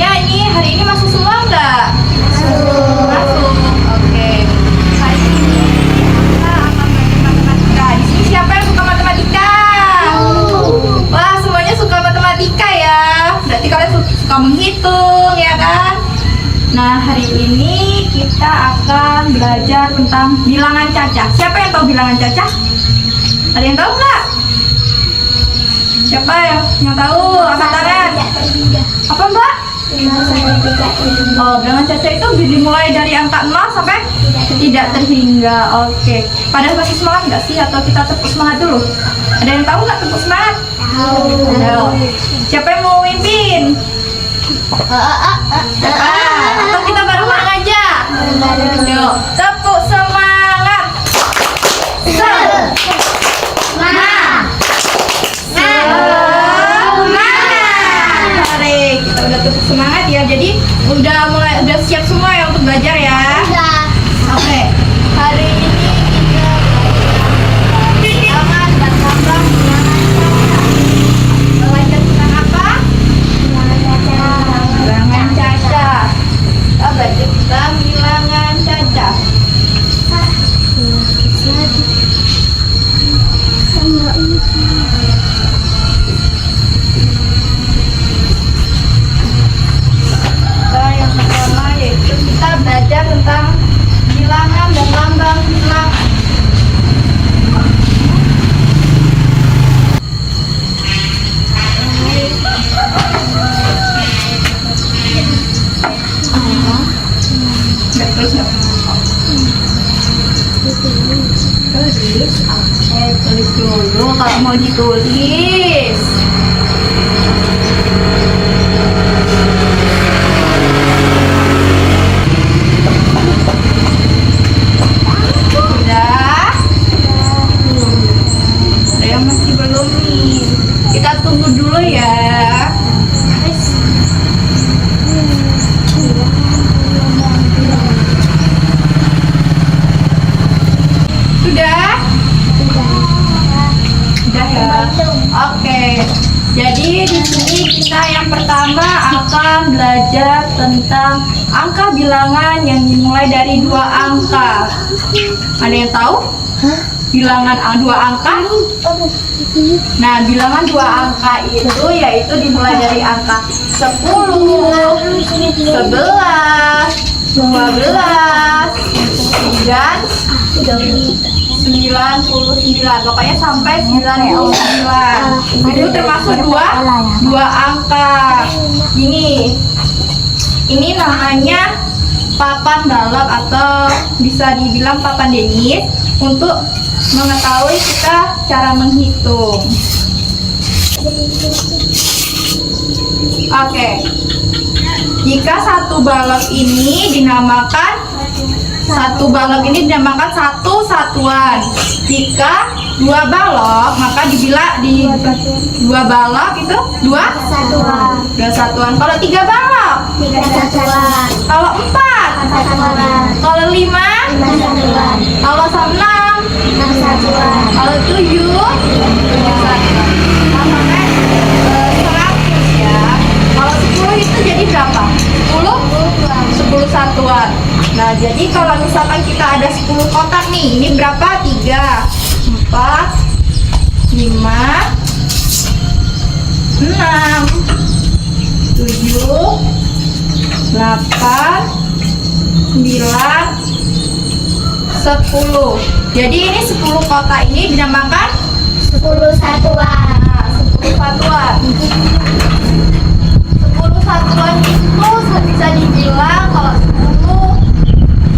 semuanya ini hari ini masuk semua nggak? Masuk. Oke. Hari ini kita akan belajar matematika. Di sini siapa yang suka matematika? Wah, semuanya suka matematika ya. Berarti kalian suka menghitung ya kan? Nah, hari ini kita akan belajar tentang bilangan cacah. Siapa yang tahu bilangan cacah? Ada yang tahu nggak? Siapa yang tahu? Angkat tangan. Apa Mbak? Oh, bilangan cacah itu dimulai dari angka 0 sampai tidak terhingga. Oke. Pada masih semangat nggak sih? Atau kita tepuk semangat dulu? Ada yang tahu nggak tepuk semangat? Ayo. Siapa yang mau mimpin? Atau kita bareng-bareng aja? Yuk, tepuk semangat. Mari, kita udah tepuk semangat ya. Jadi udah siap semua ya untuk belajar ya. Oke. Hari ini kita bilangan dan lambang belajar tentang apa? Bilangan cacah. Kita belajar tentang bilangan cacah. Yang pertama yaitu kita belajar tentang bilangan dan lambang bilangan. Nggak terus nggak? Tulis, tulis dulu kalau mau ditulis. Sudah? Ada yang masih belum nih. Kita tunggu dulu ya. Sudah? Sudah ya. Oke. Jadi di sini kita yang pertama akan belajar tentang angka bilangan yang dimulai dari 2 angka. Ada yang tahu? Bilangan 2 angka? Nah, bilangan 2 angka itu yaitu dimulai dari angka 10, 11, 12, dan 99. Pokoknya sampai 99. Itu termasuk dua angka. Ini namanya papan dalam atau bisa dibilang papan Dennis untuk mengetahui kita cara menghitung. Oke. Jika satu balok ini dinamakan satu satuan. Jika 2 balok maka dibilang di 2 balok itu 2 satuan. Kalau 3 balok 3 satuan. Kalau 4 satuan. Kalau 5 satuan. Kalau 6 satuan. Kalau 7 satuan. Sampai 100 ya. Kalau 10 itu jadi berapa? 10 satuan. Nah, jadi kalau misalkan kita ada 10 kotak nih, ini berapa? 3, 4, 5, 6, 7, 8, 9, 10. Jadi ini 10 kotak ini dinamakan 10 satuan. Nah, 10 satuan. 10 satuan itu bisa dibilang kalau 10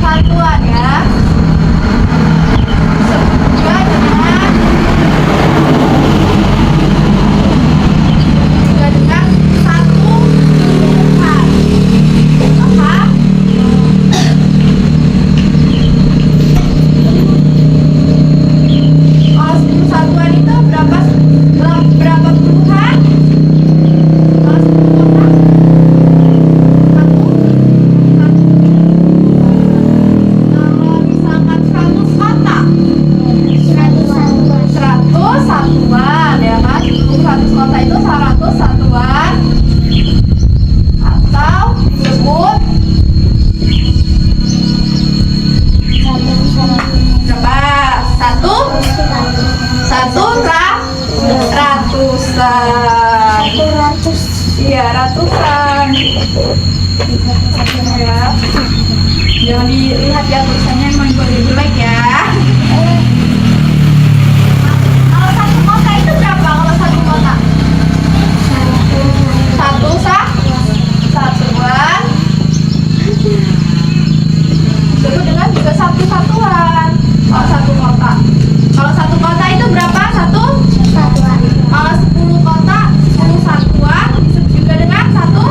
satuan ya. Juga dengan satu tuhan. Paham? Kalau 10 satuan itu berapa puluhan? Kalau 10 kotak? Ya. Jangan dilihat ya tulisannya emang boleh jelek ya. Kalau satu kota itu berapa? Kalau satu kota? Satu satuan. Disebut dengan juga satu satuan. Kalau satu kota. Kalau satu kota itu berapa? Satu? Satuan. Kalau 10 kota, 10 satuan disebut juga dengan satu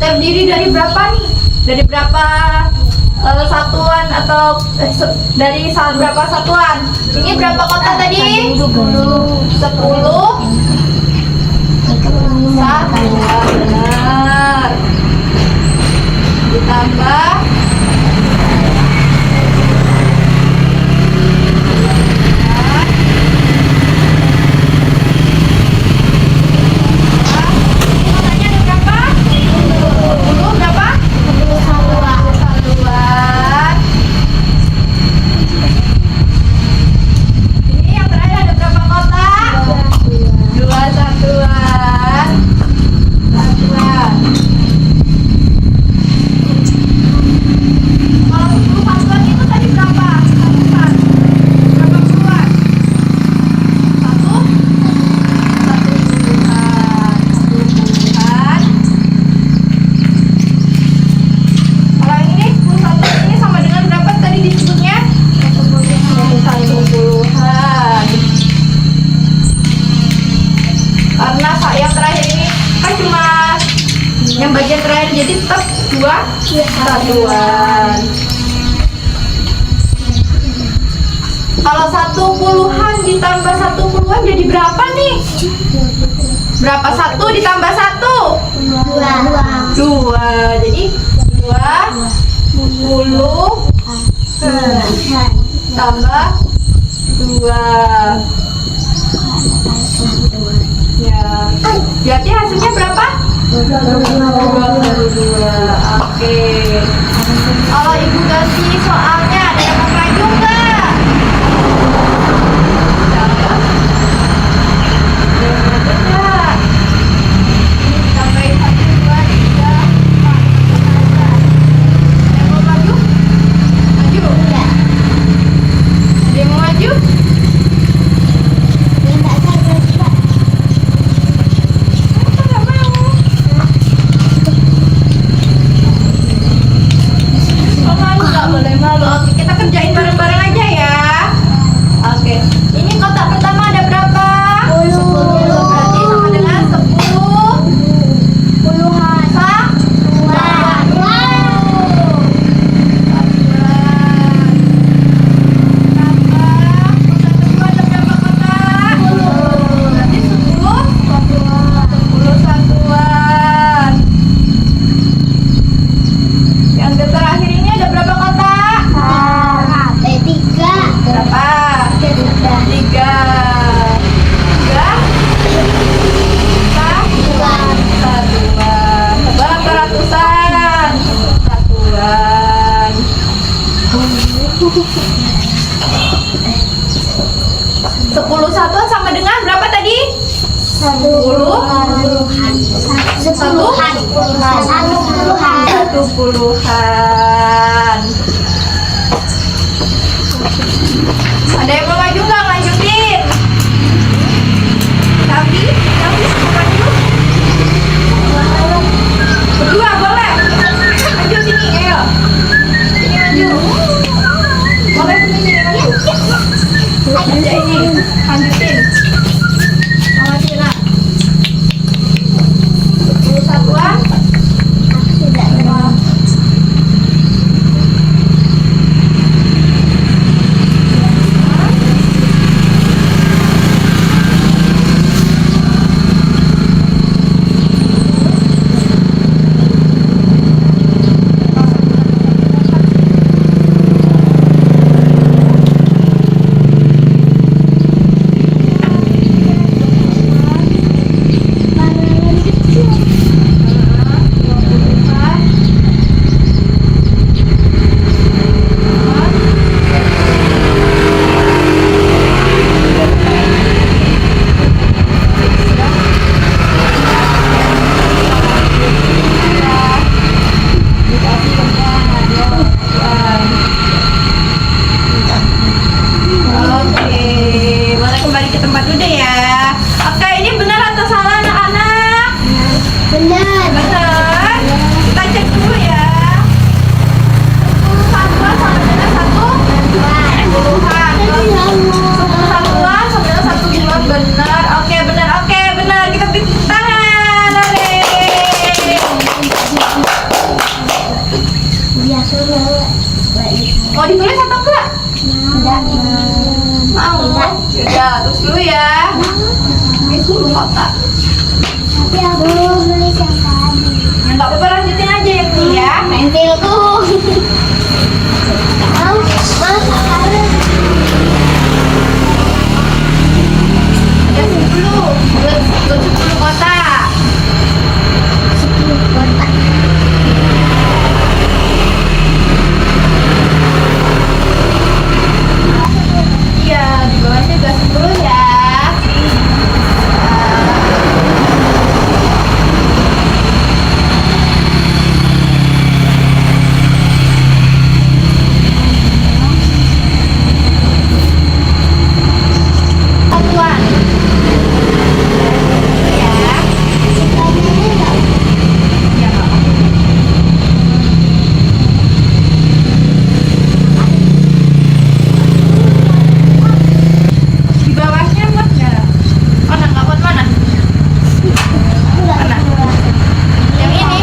terdiri dari berapa nih? Dari berapa satuan atau dari berapa satuan? Ini berapa kota tadi? 10. 10 satuan, benar. Ditambah yang bagian terakhir jadi tetap 2 satuan. Kalau 1 puluhan ditambah 1 puluhan jadi berapa nih? Berapa 1 ditambah 1? 2. Jadi 2 puluh tambah 2. Ya. Berarti hasilnya berapa? 22. Oke. Kalau ibu ganti soalnya ada yang mau maju nggak? Sampai 1, 2, 3, 4, 5, 6. Ada yang mau maju? Maju? Ada yang mau maju? Boleh malu. Oke, kita kerjain bareng-bareng aja ya. Oke. Ini kotak pertama ada berapa? 10. Berarti sama dengan 10 puluhan. Satuan. Kotak kedua ada berapa kotak? 10. Berarti 10 satuan. Yang terakhir ini ada berapa kotak? 10 satuan sama dengan berapa tadi? 10 puluhan. 1 puluhan. Ada yang mau maju nggak? Lanjutin. Tapi mau maju? Berdua boleh. Maju sini, ayo. Sini maju. Boleh sini maju. Ya ini, lanjutin. Mama Cina. 10 satuan. Mau ditulis atau enggak? Enggak. Mau. Ya, terus dulu ya. Ini 10 kotak. Tapi aku nulis yang tadi. Ya, nggak apa-apa, lanjutin aja yang ini ya. Pensilku. Mau sekarang. Ada 10. Buat 10 kotak. 10 kotak. Iya, di bawahnya juga 10 ya. Satuan. Ya. Ya, Kak. Di bawahnya muat nggak? Mana nggak muat mana? Mana? Yang ini?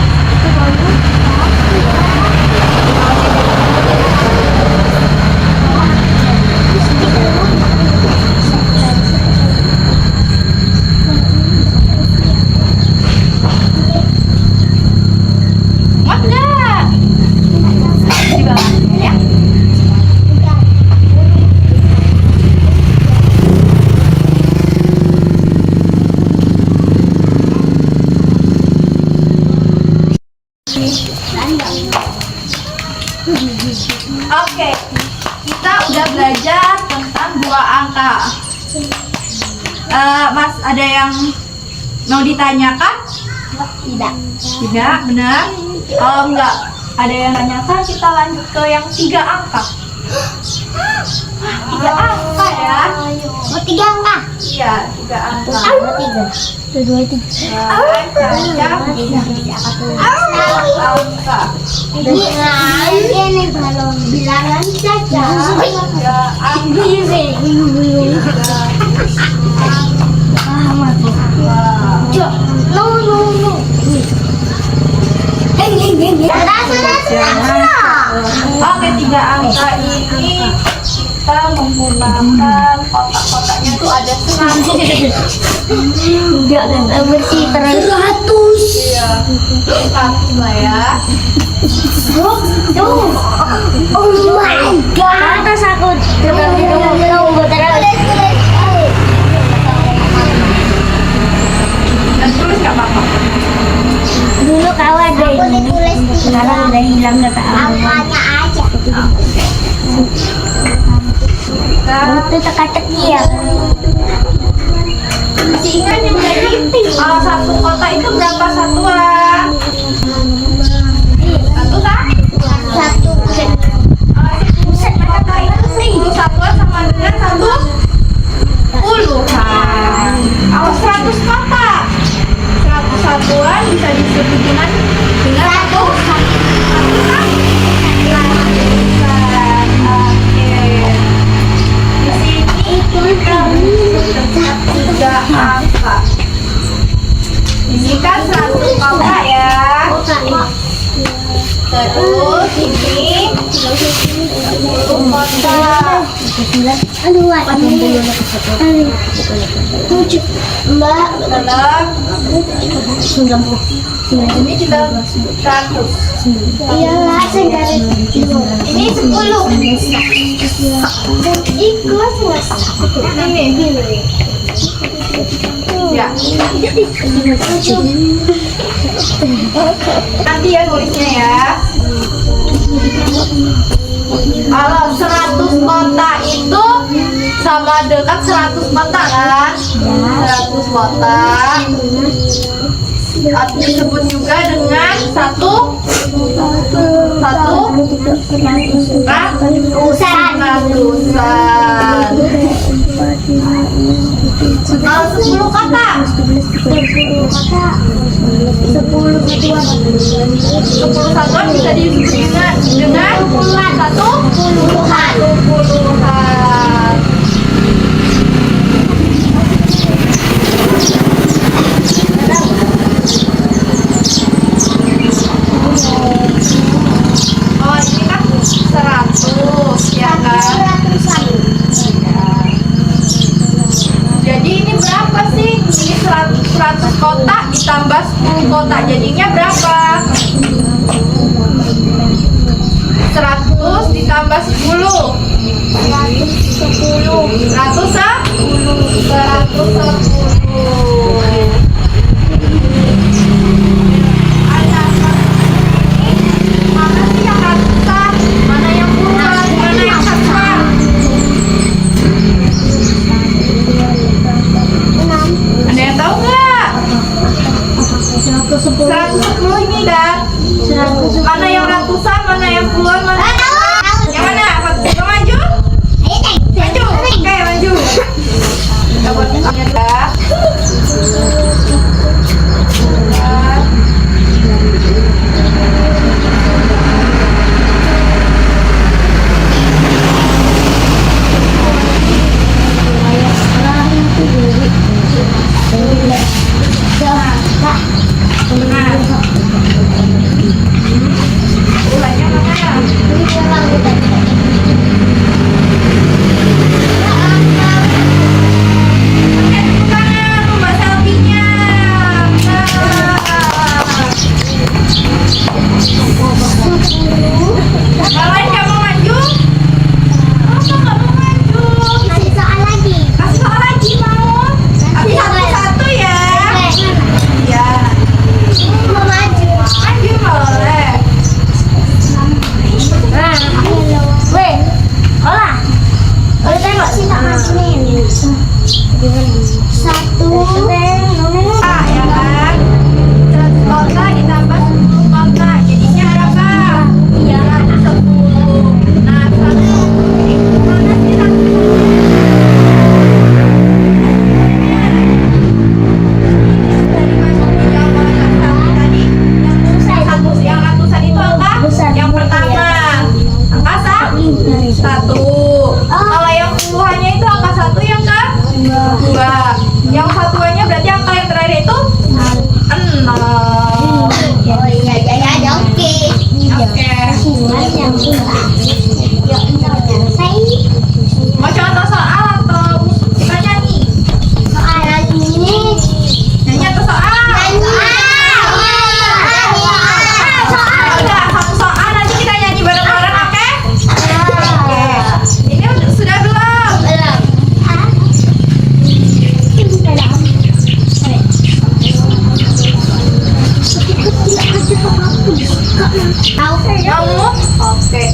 Muat nggak? Di bawahnya ya. Oke, kita udah belajar tentang dua angka. Mas, ada yang mau ditanyakan? Tidak. Tidak, benar. Kalau enggak ada yang tanyakan, kita lanjut ke yang 3 angka. 3 angka ya? Mau 3 angka? Iya, 3 angka. Mau 3. 2, 3. Angka. Ini balon bilangan saja. Ya, angka. Paham aku. No. Oke, 3 angka ini kita menggunakan kotak-kotaknya tuh ada 100. Enggak bersih terus. 100. Iya, 100 lah ya. Tuh. Oh my god. Atas aku tunggu terus. Dan tulis nggak apa-apa. Dulu kawan deh. Sekarang udah hilang kata Apanya aja. waktu teka-teki ya. Masih ingat yang tadi? Kalau satu kota itu berapa satuan? Satu kan? Satu. Kota itu 10 satuan sama dengan satu puluhan. Kalau 100 kota, 100 satuan bisa disebut dengan satu kan? Oke. Di sini kita terdapat 3 angka. Ini kan 100 kota ya. Terus ini 10 kota. Aduh, tujuh. Mbak, Dalam ini juga 100. iya lah, ini 10. Ikut Ini ya. Nanti ya tulisnya ya. Kalau 100 kota itu sama dekat 100 kota kan? 100 kota disebut juga dengan satu ratusan. Kalau 10 kota 10 satuan bisa disebut dengan puluhan. Satu puluhan. Oh ini kan 100 ya kan? Jadi ini berapa sih? Ini 100 kota ditambah 10 kota jadinya berapa? 100 ditambah 10 mana sih yang ratusan? Mana yang puluhan? Mana yang satuan? Ada yang tahu nggak? 110 ini dan mana yang ratusan, mana yang puluhan, mana yang mana? Kita maju? Maju? Oke, maju. Kita buat ya. Ulangnya mana? Kalian nggak mau maju? Masa nggak mau maju? Masih soal lagi. Kasih soal lagi mau? Kasih satu-satu ya? Iya. Mau maju. Maju boleh. Weh, olah. Udah tengok sih tak masukin. Satu. Ah, ya kan? 100 kota ditambah 10 kota jadinya berapa? 310. Nah, satu mana sih satu? Dari masuk ke jawaban satu tadi yang ratusan itu angka yang pertama angka satu. Kalau yang puluhannya itu angka satu yang kedua. Yang satuannya berarti angka yang terakhir itu 6. Oh iya, oke. Oke. Mau contoh soal atau kita nyanyi? Soalan ini. Nyanyi atau soal? Udah, satu soal nanti kita nyanyi bareng-bareng, oke? Oke. Ini sudah belum? Tahu kan? Kamu? Oke.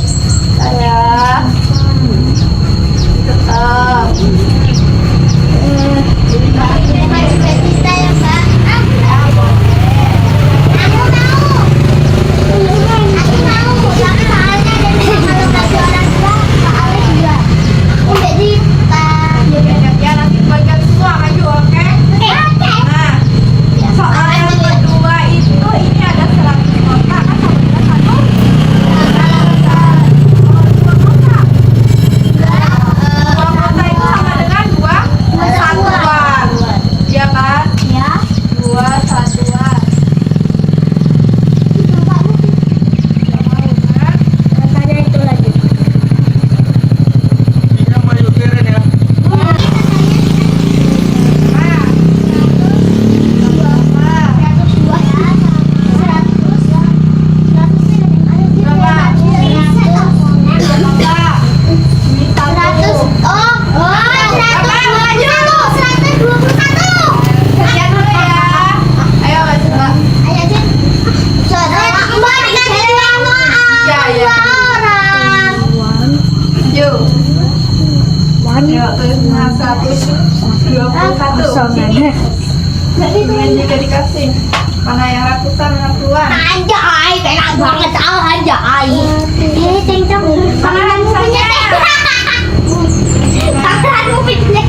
Ini juga dikasih. Mana yang ratusan, mana puluhan? Anjay, enak banget anjay. Cengcong. Mana punya? Tanganmu punya.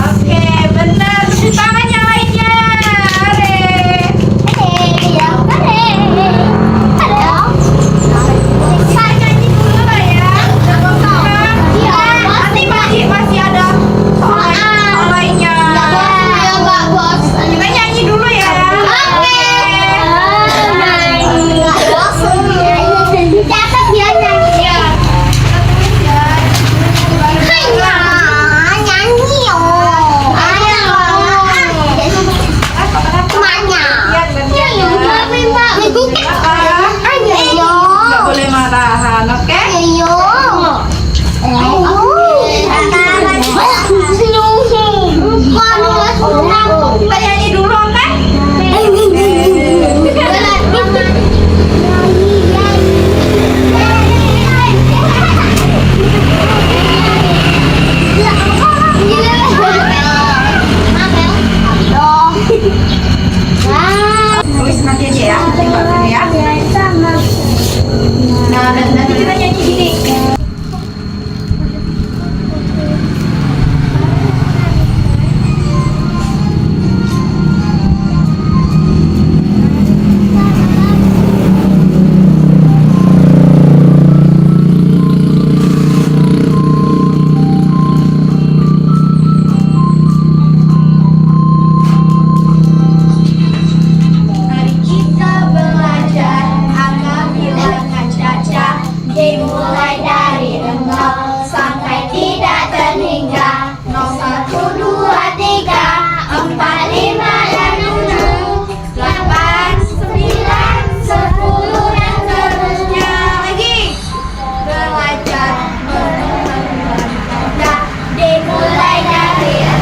Oke, benar. Tepuk tangan yang lainnya. Are. Nyanyi dulu lah ya. Nanti masih ada soal lainnya. Kita nyanyi dulu ya. Nggak boleh marahan, oke? Kita nyanyi dulu, oke? Tulis nanti aja ya, tinggal sini ya. Nah, dan nanti kita nyanyi gini. Mari kita belajar agar bilangan caca dimulai dari 0 sampai tidak terhingga 0, 1, 2, 3, 4, 5 dan 6, 8, 9, 10 dan seterusnya. Lagi belajar caca dimulai dari 0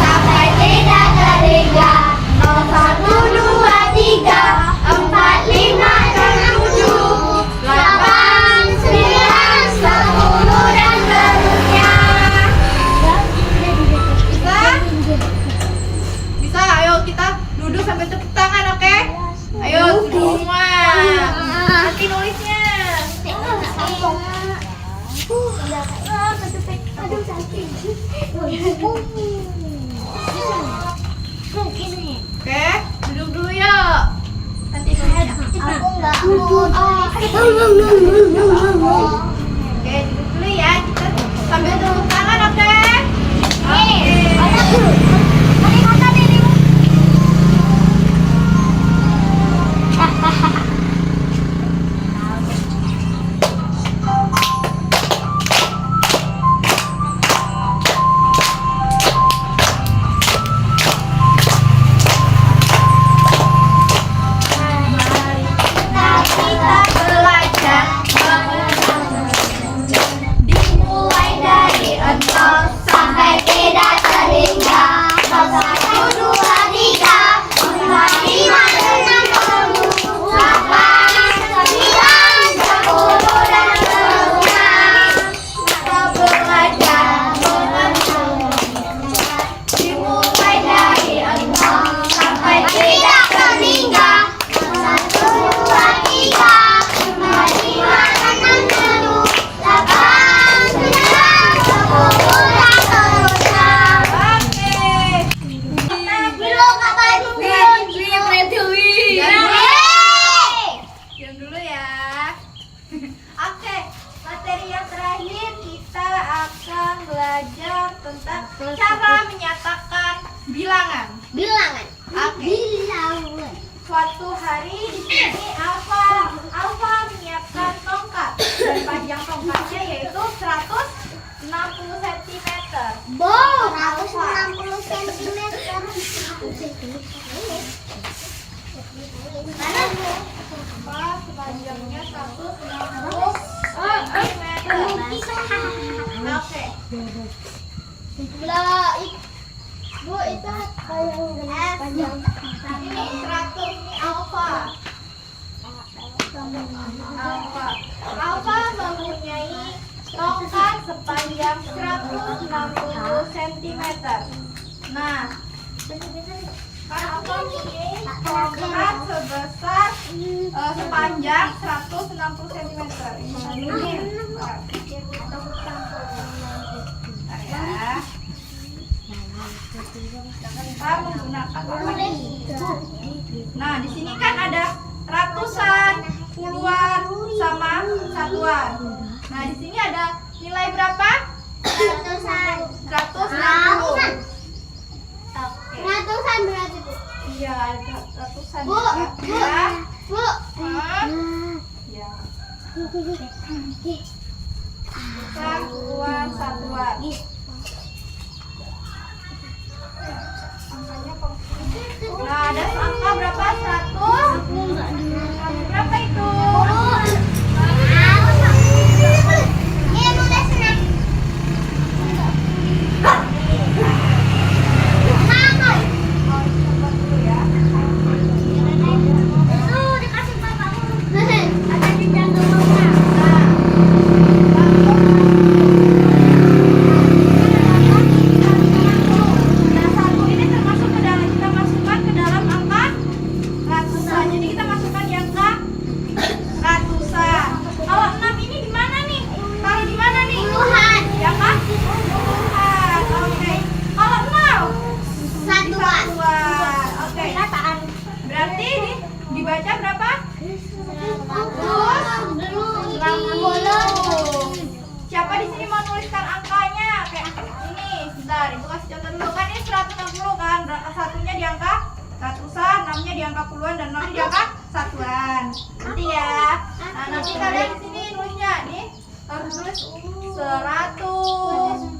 sampai tidak terhingga 0, 1, 2, 3, 4, 5 dan 7, 8, 9, 10 dan seterusnya. Bisa? Bisa, ayo kita duduk sampai tepuk tangan, oke? Ayo semua. Nanti nulisnya. Oke, duduk dulu yuk. Nanti nulisnya. Oke, duduk dulu ya. Kita sambil tepuk tangan, oke? Kita belajar dimulai dari 0 sampai tidak terhingga 0, 1, 2, 3, 4, 5 dan 6, 8, 9, 10 dan seterusnya. Kita belajar dimulai dari 0 sampai tidak terhingga 1, 2, 3, 4, 5 dan 6, 7, 8, 9, 10 dan seterusnya. Diam dulu ya. Oke, materi yang terakhir kita akan belajar tentang cara menyatakan bilangan. Oke. Suatu hari di sini Alfa menyiapkan tongkat dan panjang tongkatnya yaitu 160 cm. 160 cm. Apa sepanjangnya 160 cm. Oke. Bu, itu kayak panjang. Ini 100 ini alfa. Alfa mempunyai tongkat sepanjang 160 cm. Nah, kan alfa mempunyai tongkat sebesar sepanjang 160 cm. Ini ya. Kita menggunakan apa ini? Nah, di sini kan ada ratusan, puluhan, sama satuan. Nah, di sini ada nilai berapa? 160. Oke. Ratusan berarti, Bu. Iya, ada ratusan. Bu, Ya. Bu. Ya. Satuan, satuan. Nah, ada angka berapa? 100? Berapa itu? Berarti ini dibaca berapa? 160. Siapa di sini mau nuliskan angkanya? Kayak ini. Bentar, Ibu kasih contoh dulu. Kan ini 160 kan? Satunya di angka ratusan, 6-nya di angka puluhan, dan 0-nya di angka satuan. Nanti ya. Nah, nanti kalian di sini nulisnya. Nih, harus tulis 100.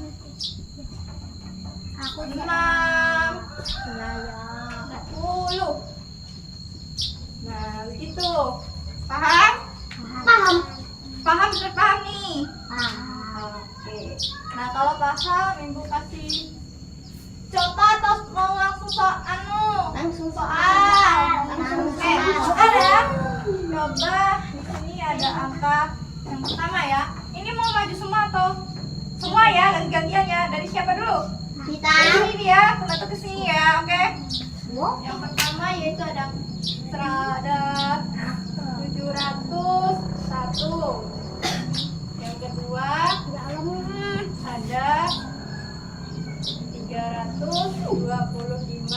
6 10. Nah, begitu. Paham? Paham sudah paham nih. Oke. Nah, kalau paham, Ibu kasih contoh atau mau langsung soal Oke, ada. Coba di sini ada angka yang pertama ya. Ini mau maju semua atau semua ya, ganti-gantian ya. Dari siapa dulu? Dari sini dia, satu ke sini ya, oke? Yang pertama yaitu ada 701. Yang kedua ada 325.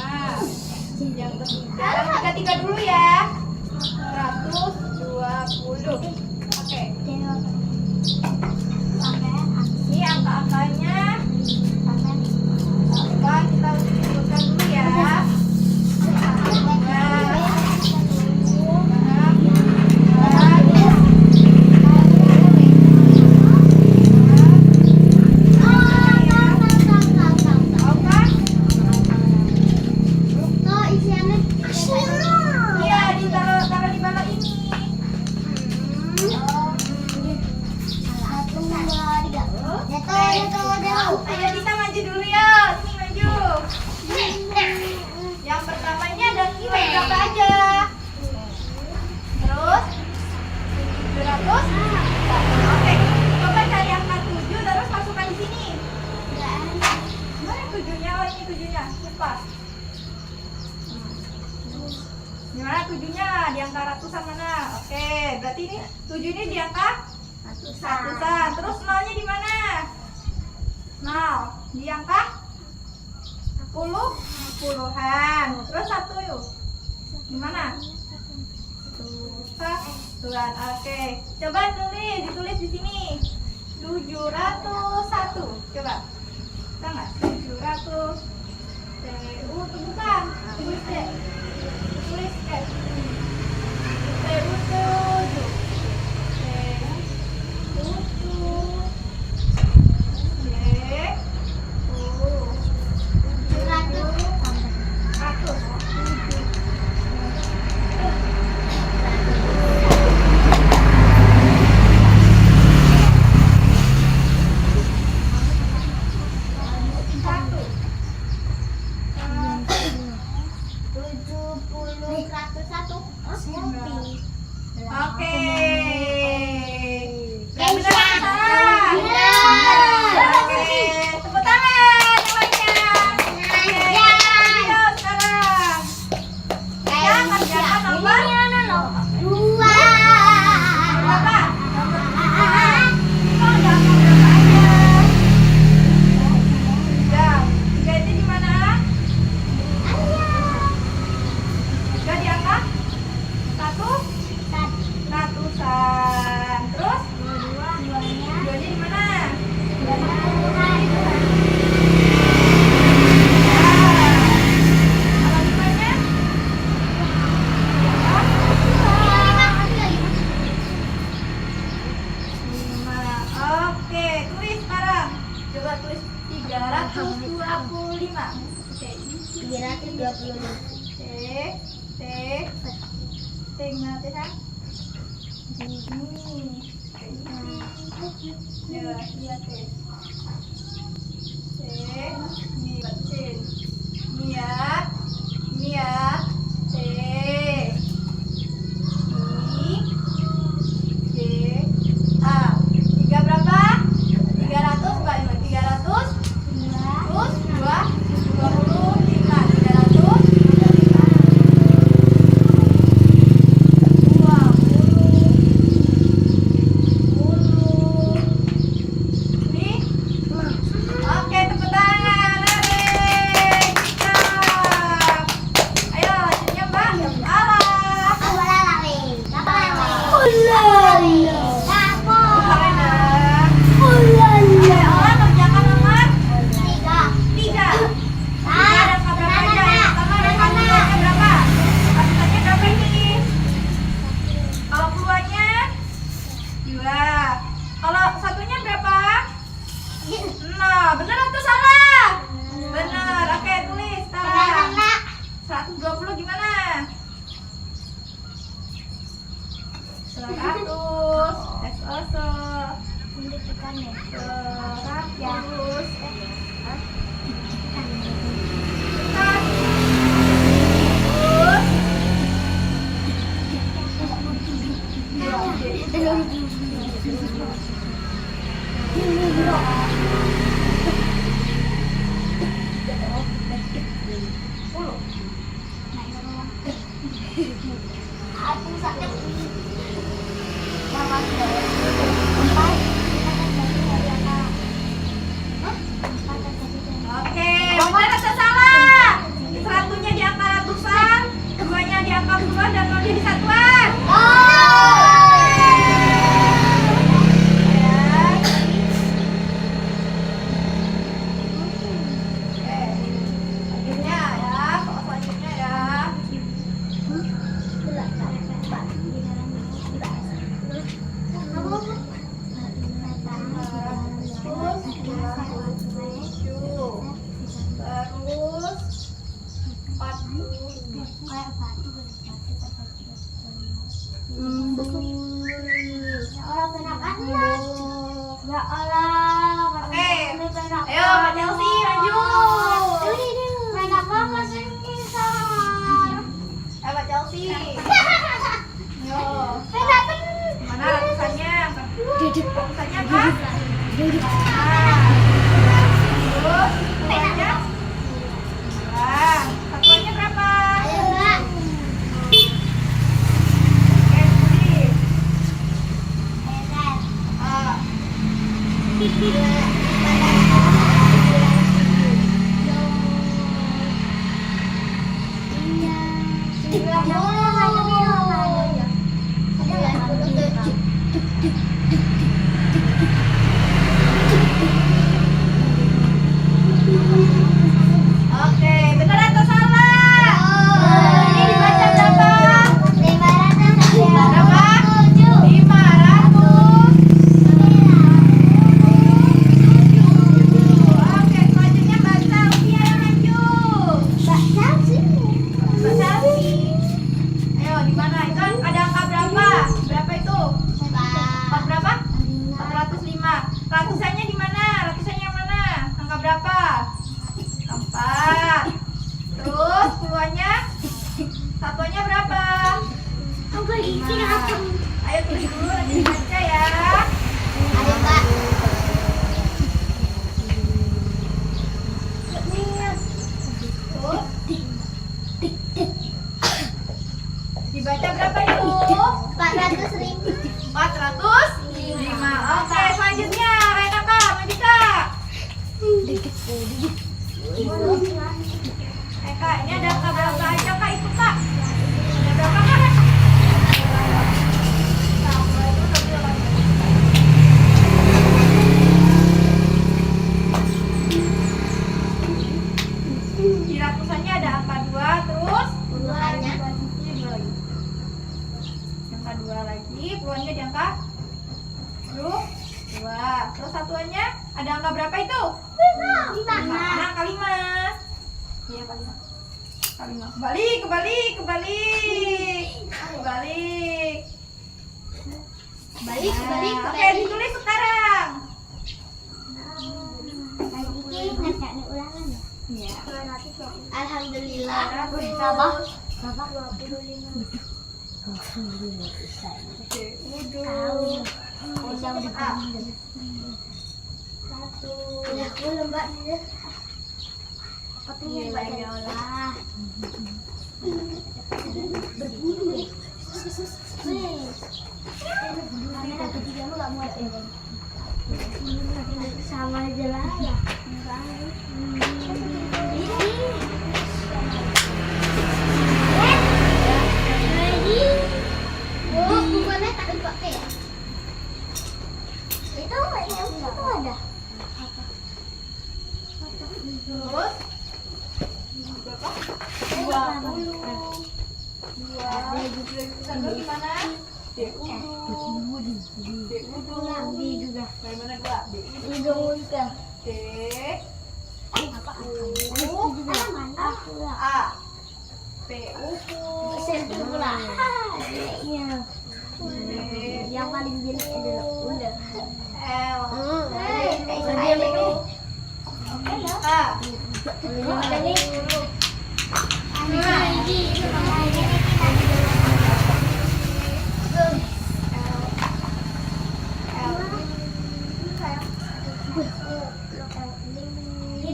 Yang ketiga, tiga dulu ya. 120. Oke. Ini angka-angkanya. Coba kita sebutkan dulu ya. Ayo kita maju dulu ya, sini maju. Yang pertama ini ada nilai berapa aja? Terus 700. Oke, coba cari angka 7 terus masukkan di sini. Mana 7-nya? Oh, ini 7-nya. Cepat. Gimana 7-nya? Di angka ratusan mana? Oke, berarti ini 7 ini di angka ratusan. Terus 0-nya di mana? 0 di angka 10-puluhan. Terus 1 yuk. Gimana? Satuan. Oke. Coba ditulis di sini. 701. Coba. Bisa nggak? 700. TU itu bukan. Tulis deh. Tulis deh. TU 7. 325. Oke. 325. T mana T kan? Ya, iya T. Ini bacain. Ini ya. T. I. J. A. 3 berapa? 300 Mbak Ima. 300. Terus 25. 120 gimana? 100 SOSO Aku sakit. Oke, benar atau salah? Satunya di angka ratusan, duanya di angka puluhan, dan nolnya di satuan. Selanjutnya ya, soal selanjutnya ya. Ayo, Mbak Chelsea, maju. Mbak Chelsea. Yo. Mana ratusannya? Ratusannya apa? Terus, satuannya? Wah, satuannya berapa? Oke, Budi. Oke, benar atau salah? Ini dibaca berapa? Berapa? 500. Oke, selanjutnya Mbak Chelsea, ayo maju. Mbak Chelsea. Ayo, di mana? Itu ada angka berapa? Berapa itu? 4 berapa? 405. Ratusannya di mana? Ratusannya yang mana? Angka berapa? 4. Terus puluhannya? Satuannya berapa? 5. Ayo tulis dulu nanti dibaca ya. Terus dibaca berapa itu? 405. Oke, selanjutnya Rena Kak, maju Kak. Kak, ini ada angka berapa aja Kak itu Kak? Ada berapa Kak? Di ratusannya ada angka 2, terus Puluhannya? angka 2 lagi, puluhannya di angka 2. Terus satuannya ada angka berapa itu? Nah, kelima. Iya, kelima. Kelima. Kebalik, kebalik, kebalik. Kebalik. Balik, Nah, balik, oke, balik. ditulis sekarang. Iya. Alhamdulillah. Oke, sama aja lah. Oh, bukannya tak dipakai ya? Itu ada. Terus 20. Dua gimana? D juga. Dari mana dua? D juga. D Aku A P U sentuh pula. Yang paling jelek adalah ular. L A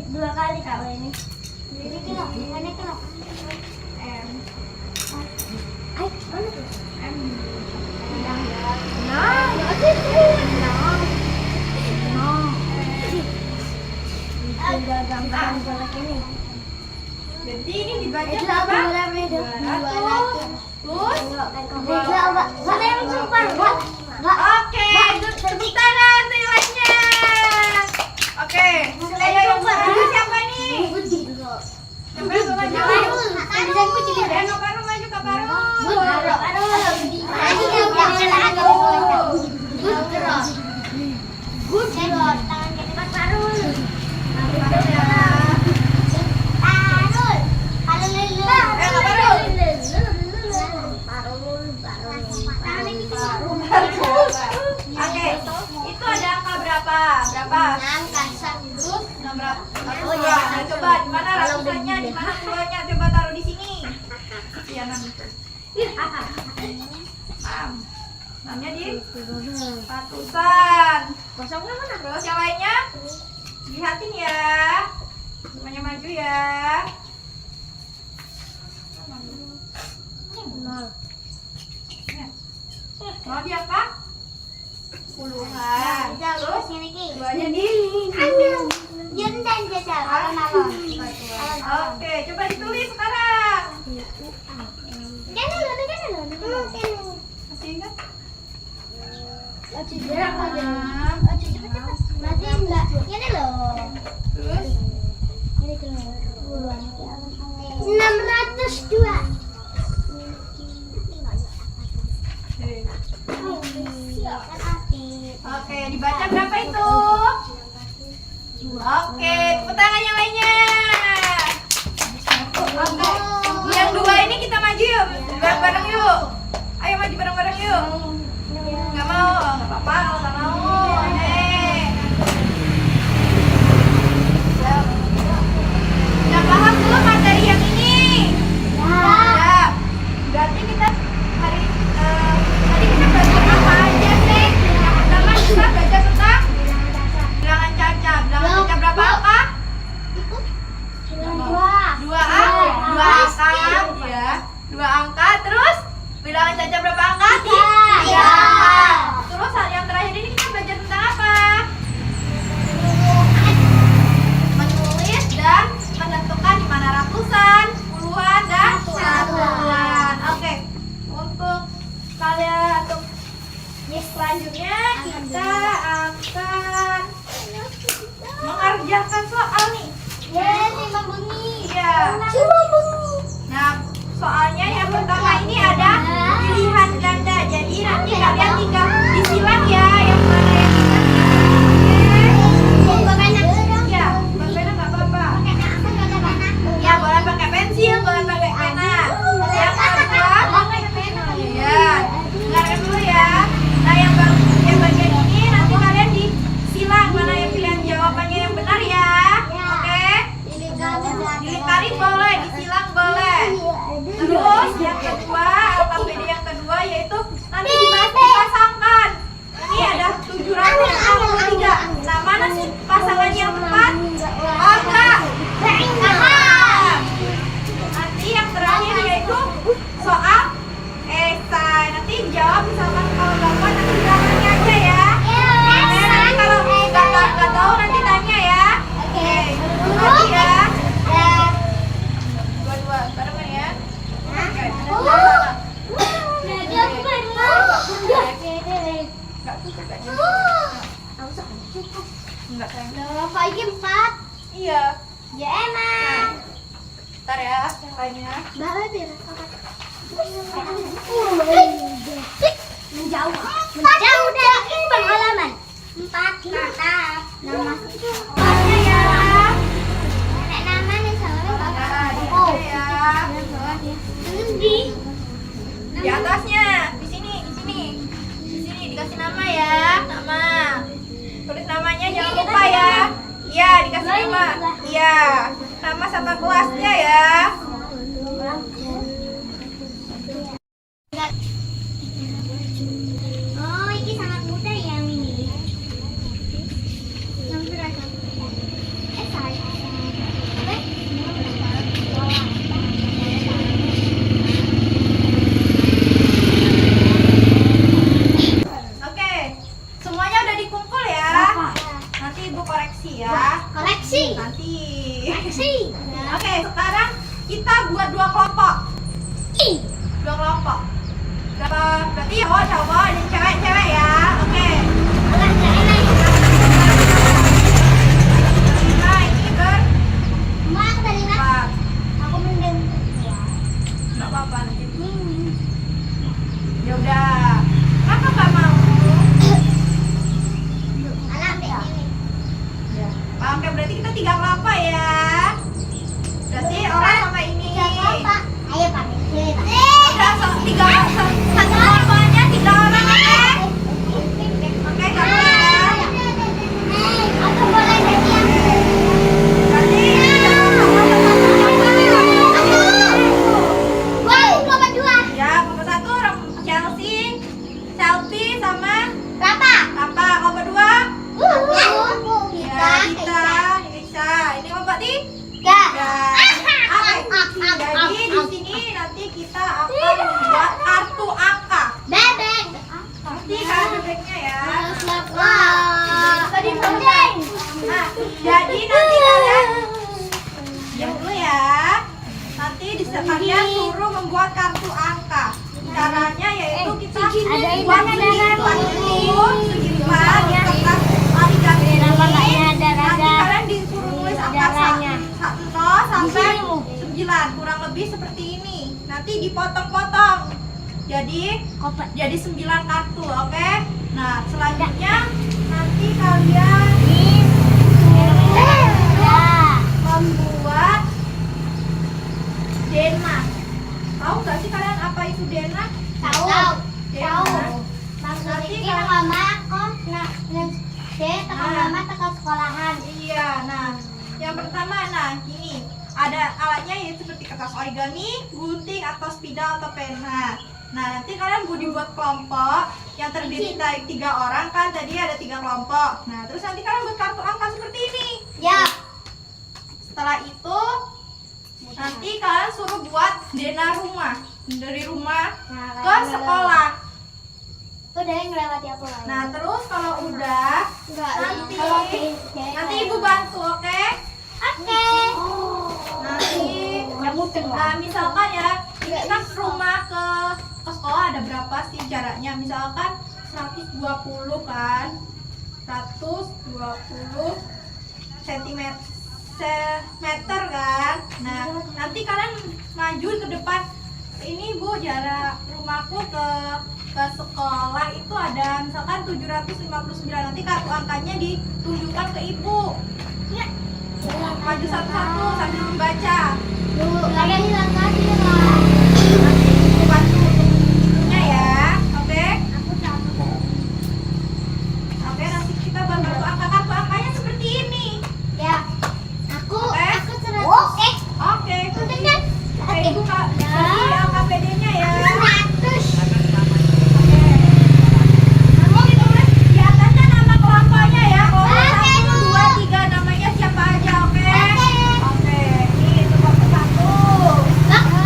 Dua kali kalau ini. Ini kelok, ini kelok. M Ay, mana tuh? M Nah, ada tuh. Tinggal gambar jelek ini. Jadi ini dibaca Itu berapa? aku beda. 200. Mana yang super? Enggak. Oke, tepuk tangan untuk yang lainnya. Oke, ayo yang maju siapa nih? Siapa yang maju? Kak Parul maju, Kak Parul. Oke, itu ada angka berapa? Berapa? Terus nomor Oh, iya. nah, coba di mana ratusannya, di mana puluhannya? Coba taruh di sini. Iya, 6 itu. 6. 6-nya di ratusan. Kosongnya mana? Terus yang lainnya? Lihatin ya. Semuanya maju ya. Mau diangkat? Puluhan. Terus duanya di Oke, coba ditulis sekarang. Masih ingat? Terus 602. Oke, dibaca berapa itu? Oke, tepuk tangan yang lainnya. Oke, yang dua ini kita maju yuk, bareng-bareng yuk. Ayo maju bareng-bareng yuk. Nggak mau, nggak apa-apa kalau nggak mau. Udah paham belum materi yang ini? Ya. Berarti kita hari tadi kita belajar apa aja sih? Yang pertama kita belajar tentang bilangan caca. Bilangan caca berapa angka? Dua angka, ya. 2 angka. Terus bilangan caca berapa angka? 3 angka. Terus hal yang terakhir ini kita belajar tentang apa? Menulis dan menentukan di mana ratusan, puluhan, dan satuan. Oke, untuk kalian untuk selanjutnya kita akan mengerjakan soal nih. Ya. Nah, soalnya yang pertama ini ada pilihan ganda. Jadi nanti kalian tinggal disilang ya yang mana yang kita pilih. Ya. Ya emang. Ntar ya, lainnya. Menjauh dari pengalaman. 4 kata nama sekolahnya ya. Nek nama nih soalnya Nah, di sana ya. Di atasnya, di sini dikasih nama ya, nama. Tulis namanya jangan lupa ya. Iya, dikasih nama. Iya, nama sama kelasnya ya. Oh, ini sangat mudah ya ini. Yang berasa. Saya. Oke, semuanya udah dikumpul ya. Nanti ibu koreksi ya. Koleksi. Nanti. Koleksi. Oke, sekarang kita buat 2 kelompok. Ih. 2 kelompok. Berarti cowok dan cewek-cewek ya. Oke. Alah, enggak enak. Nah, ini Mau aku tadi nak? berempat. Aku mending. Nggak apa-apa nanti. Ya udah. Kenapa nggak mau? Alah, ambil ini. Oke, berarti kita 3 kelompok ya. Berarti orang sama ini. Pak. Ayo Pak. Udah, satu kelompoknya 3 orang, oke? Oke, kamu ya. Aku boleh jadi yang Berarti Wow, kelompok 2. ya, kelompok 1 Chelsea, Selfie sama Berapa? apa? Kelompok 2 Kita. Kita, Isa. Ini kelompok 3. Tiga. Jadi di sini nanti kita akan membuat kartu angka. Bebek. Nanti kalian bebeknya ya. Tadi penting. Nah, jadi nanti kalian diam dulu ya. Nanti kalian suruh membuat kartu angka. Caranya yaitu kita buat segi 4 di kertas origami ini. Nanti kalian disuruh nulis angka 0 sampai 9, kurang lebih seperti ini. Nanti dipotong-potong. Jadi 9 kartu, oke? Nah, selanjutnya nanti kalian membuat denah. Tahu nggak sih kalian apa itu denah? Tahu. Denah. Nanti kalau mama kok mama ke sekolahan. Iya, nah yang pertama, nah ini ada alatnya yaitu seperti kertas origami, gunting atau spidol atau pena. Nah nanti kalian dibuat kelompok yang terdiri dari 3 orang kan, tadi ada 3 kelompok. Nah terus nanti kalian buat kartu angka seperti ini. Ya. Setelah itu nanti kalian suruh buat denah rumah, dari rumah ke sekolah. Udah yang ngelewati aku lagi. Nah terus kalau udah nanti ibu bantu, oke? Oke. Nanti nah misalkan ya ini kan rumah ke sekolah ada berapa sih jaraknya, misalkan 120 kan, 120 meter kan. Nah nanti kalian maju ke depan ini, Bu, jarak rumahku ke sekolah itu ada misalkan 759. Nanti kartu angkanya ditunjukkan ke ibu. Maju satu-satu sambil membaca. Lagi lagi lah. Nanti ibu bantu untuknya ya, oke? Oke, nanti kita buat kartu angka. Kartu angkanya seperti ini. Ya. Aku Oke. aku 100. Oke. Benar. Oke, ibu kak. Jadi angka PD-nya ya. 100. Nanti ditulis di atasnya nama kelompoknya ya. Kelompok 1, 2, 3 namanya siapa aja, oke? Oke. Ini untuk kelompok 1.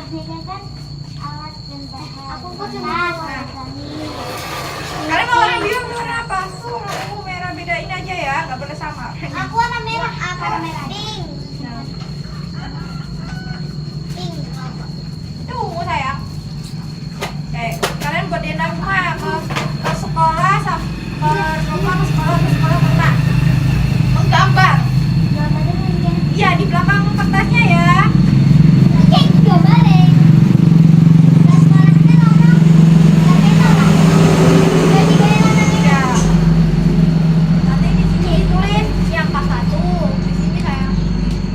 Ini kan alat pembahan. Aku kok cuma Kalian mau warna biru atau warna apa? Aku merah, bedain aja ya, nggak boleh sama. Aku warna merah. Aku warna merah. Pink. Pink. Itu ungu sayang. Oke, kalian buat DNA rumah ke sekolah, ke rumah ke sekolah pernah menggambar. Gambarnya mungkin. Iya, di belakang kertasnya ya. Oke, gambarin. Ke sekolah kan orang. Tapi orang. Jadi kayak nanti. Ya. Nanti di sini tulis yang kelas 1. Di sini sayang.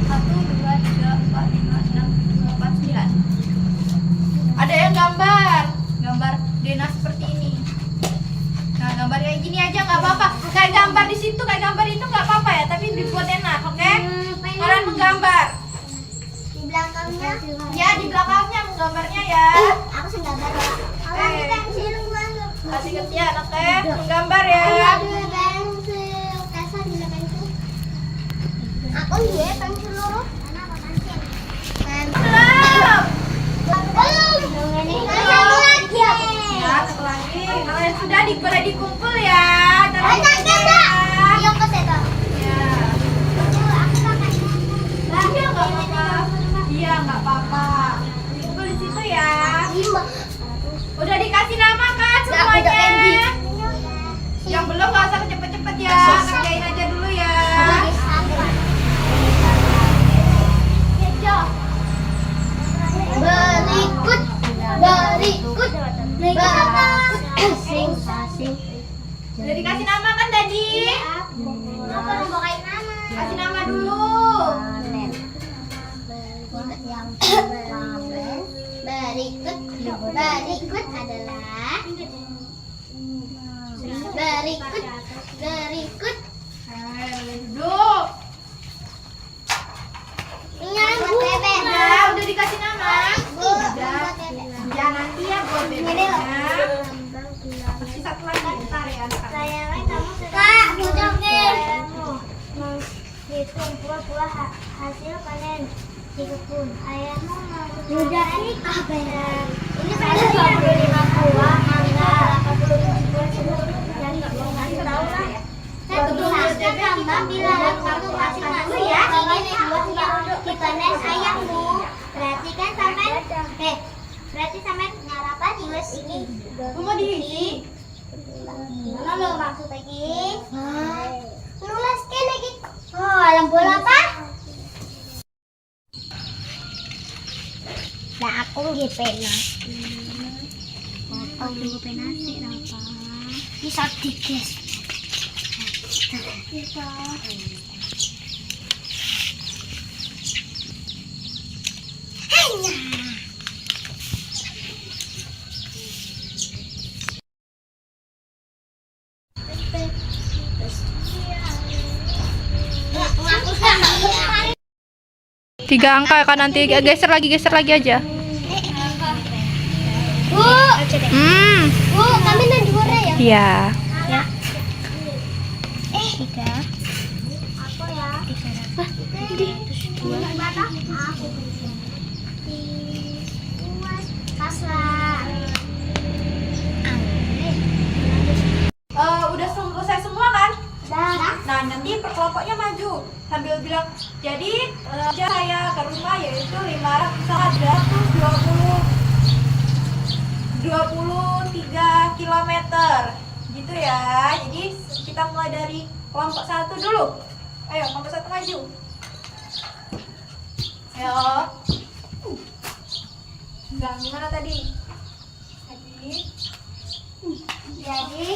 1, 2, 3, 4, 5, 6, 7, 8, 9. Ada yang gambar Dena seperti ini. Nah, gambar kayak gini aja nggak apa-apa. Kayak gambar di situ, kayak gambar itu nggak apa-apa ya. Tapi dibuat enak, oke? Kalian menggambar. Di belakangnya. Ya, di belakangnya menggambarnya ya. Aku senggambar ya. Aku ambil pensil banget. Kasih ketian, oke? Menggambar ya. Ambil pensil. Kasar bila pensil. Aku juga pensil loro. Mana apa pensil? Belum. Belum. Satu lagi. Ya, satu lagi. Kalian sudah boleh dikumpul ya. Taruh di Ada. sini ya. Yang ke situ. Ya. Aku pakai. Iya, nggak apa-apa. Iya, nggak apa-apa. Dikumpul di situ ya. 5. Udah dikasih nama kan semuanya? Yang belum nggak usah cepet-cepet ya. Kerjain aja dulu ya. Berikut. Udah dikasih nama kan tadi? Apa mau kayak nama? Kasih nama dulu. Berikut adalah berikut Duduk. Udah dikasih nama. Udah. Ya nanti ya buat bebeknya. Masih satu lagi ntar ya. Kak, udah deh. Menghitung buah-buah hasil panen di kebun. Ayahmu udah ini apa ya? Ini saya 25 buah mangga, 87 buah jeruk, dan nggak mau ngasih tahu lah. Saya tuliskan tambah bilangan waktu masing-masing ya. Ini buah yang dipanen ayahmu. Berarti kan sampai berarti sampai nyarapa di wes ini. Mau diisi? Mana lo maksud lagi? Nulis kan lagi. Oh, alam bola apa? Nah, aku nggih pena. Aku nggih pena sih apa? Bisa dikes. Bisa. Hanya. Tiga angka kan nanti geser lagi aja. Bu, Bu, kami nanti juara ya? Iya. Ya. 3. Aku ya. 3. Aku. Paslah. Udah selesai semua kan? Dah. Nah, nanti per kelompoknya maju sambil bilang, jadi saya ke rumah yaitu 523 km gitu ya. Jadi kita mulai dari kelompok 1 dulu. Ayo, kelompok 1 maju. Ayo. Bilang gimana tadi? Jadi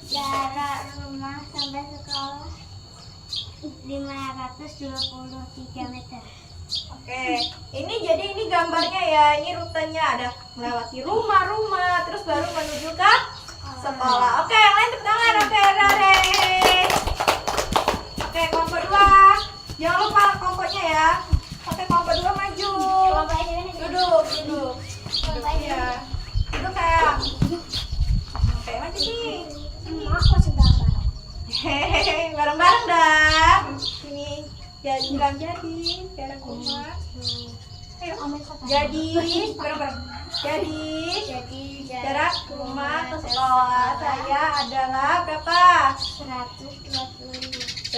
jarak rumah sampai sekolah 523 meter. Oke, ini jadi ini gambarnya ya, ini rutenya ada melewati rumah-rumah, terus baru menuju ke sekolah. Oke, yang lain tepuk tangan, oke, Oke, kelompok 2, jangan lupa kelompoknya ya. Oke, kelompok 2 maju. Duduk ya. Duduk sayang. Oke, maju nih. Aku sedang Hehehe, bareng-bareng dah. Sini, jadi bilang jadi, jarak rumah. Ayo. Jadi, bareng-bareng. Jadi, jarak rumah ke sekolah saya adalah berapa? 25.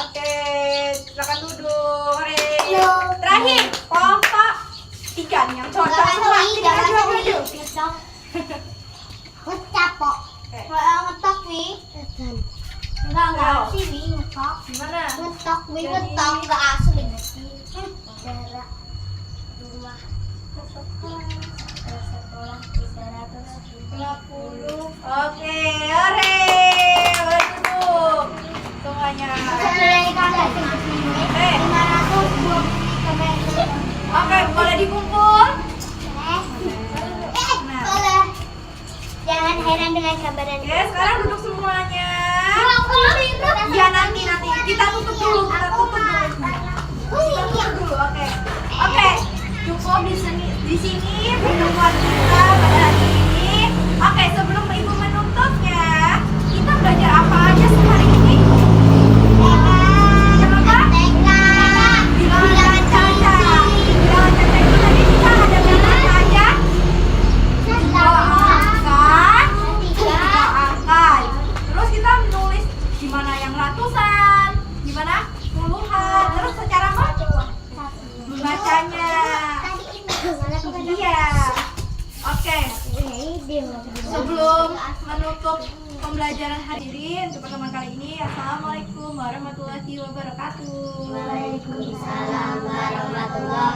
Oke, silakan duduk. Hore. Terakhir, kelompok 3 nih yang cocok semua. Tidak. Ngecapok. Oke. Kalau ngetok nih. Enggak sih nih ngetok. Gimana? Ngetok nih Jadi- ngetok enggak asli jarak rumah ke sekolah 350. Oke, hore. Boleh duduk. Semuanya. Eh. 520 meter. Oke, boleh dikumpul. Boleh. Jangan heran dengan gambaran. Oke, sekarang duduk semuanya. Ya nanti kita tutup dulu. Kita tutup dulu. Oke. Cukup di sini pertemuan kita pada hari ini. Oke, sebelum ibu menutupnya, kita belajar apa aja sih hari ini? Bilangan caca. Bilangan caca itu tadi kita ada berapa aja? 2 angka. Terus kita menulis gimana yang ratusan, gimana puluhan, terus secara membacanya. Iya. Oke. Sebelum menutup pembelajaran hadirin untuk pertemuan kali ini, assalamualaikum warahmatullahi wabarakatuh. Waalaikumsalam warahmatullahi